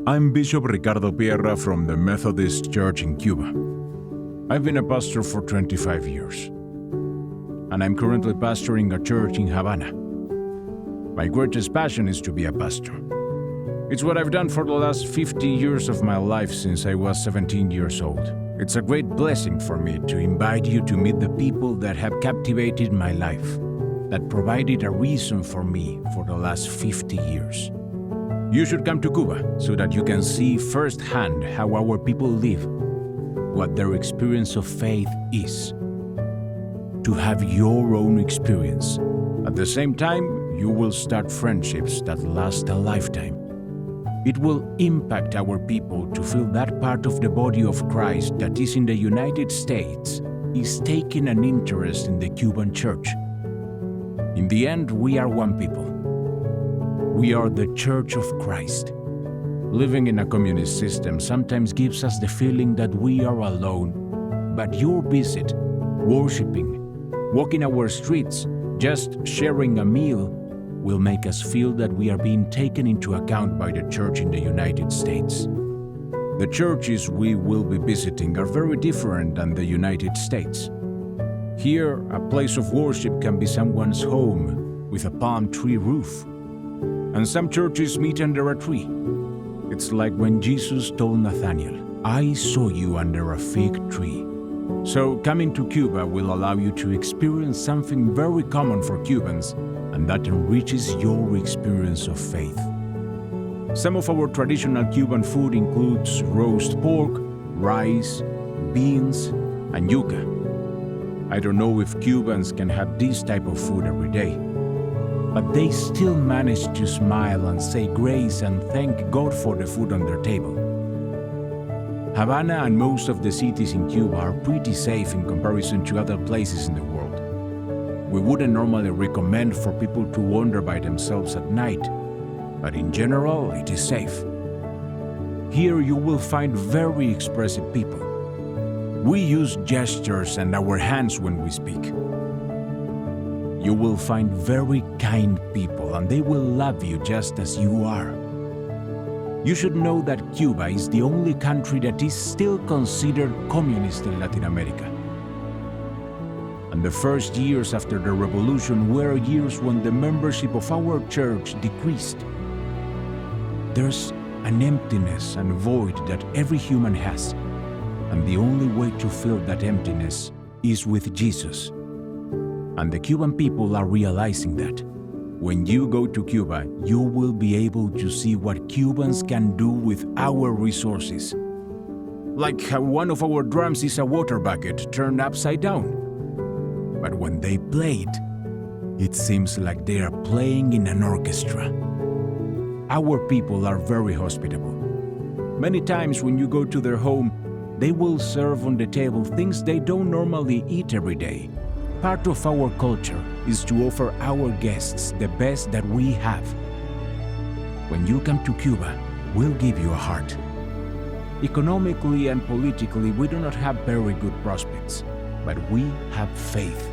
I'm Bishop Ricardo Pierra from the Methodist Church in Cuba. I've been a pastor for 25 years, and I'm currently pastoring a church in Havana. My greatest passion is to be a pastor. It's what I've done for the last 50 years of my life since I was 17 years old. It's a great blessing for me to invite you to meet the people that have captivated my life, that provided a reason for me for the last 50 years. You should come to Cuba so that you can see firsthand how our people live, what their experience of faith is. To have your own experience. At the same time, you will start friendships that last a lifetime. It will impact our people to feel that part of the body of Christ that is in the United States is taking an interest in the Cuban church. In the end, we are one people. We are the Church of Christ. Living in a communist system sometimes gives us the feeling that we are alone, but your visit, worshiping, walking our streets, just sharing a meal, will make us feel that we are being taken into account by the church in the United States. The churches we will be visiting are very different than the United States. Here, a place of worship can be someone's home with a palm tree roof. And some churches meet under a tree. It's like when Jesus told Nathanael, "I saw you under a fig tree." So coming to Cuba will allow you to experience something very common for Cubans, and that enriches your experience of faith. Some of our traditional Cuban food includes roast pork, rice, beans, and yuca. I don't know if Cubans can have this type of food every day, but they still manage to smile and say grace and thank God for the food on their table. Havana and most of the cities in Cuba are pretty safe in comparison to other places in the world. We wouldn't normally recommend for people to wander by themselves at night, but in general, it is safe. Here you will find very expressive people. We use gestures and our hands when we speak. You will find very kind people, and they will love you just as you are. You should know that Cuba is the only country that is still considered communist in Latin America. And the first years after the revolution were years when the membership of our church decreased. There's an emptiness and void that every human has, and the only way to fill that emptiness is with Jesus. And the Cuban people are realizing that. When you go to Cuba, you will be able to see what Cubans can do with our resources. Like how one of our drums is a water bucket turned upside down. But when they play it seems like they are playing in an orchestra. Our people are very hospitable. Many times when you go to their home, they will serve on the table things they don't normally eat every day. Part of our culture is to offer our guests the best that we have. When you come to Cuba, we'll give you a heart. Economically and politically, we do not have very good prospects, but we have faith.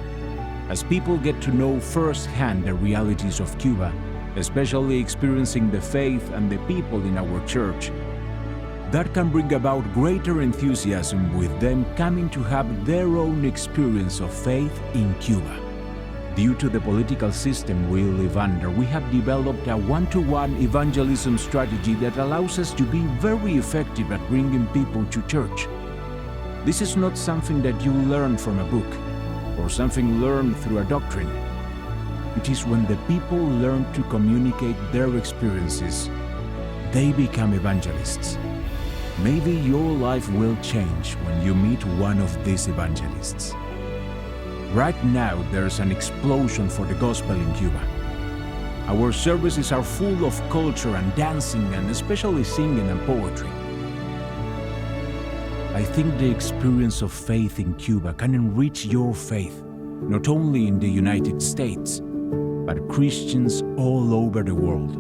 As people get to know firsthand the realities of Cuba, especially experiencing the faith and the people in our church, that can bring about greater enthusiasm with them coming to have their own experience of faith in Cuba. Due to the political system we live under, we have developed a one-to-one evangelism strategy that allows us to be very effective at bringing people to church. This is not something that you learn from a book or something learned through a doctrine. It is when the people learn to communicate their experiences, they become evangelists. Maybe your life will change when you meet one of these evangelists. Right now, there's an explosion for the gospel in Cuba. Our services are full of culture and dancing, and especially singing and poetry. I think the experience of faith in Cuba can enrich your faith, not only in the United States, but Christians all over the world.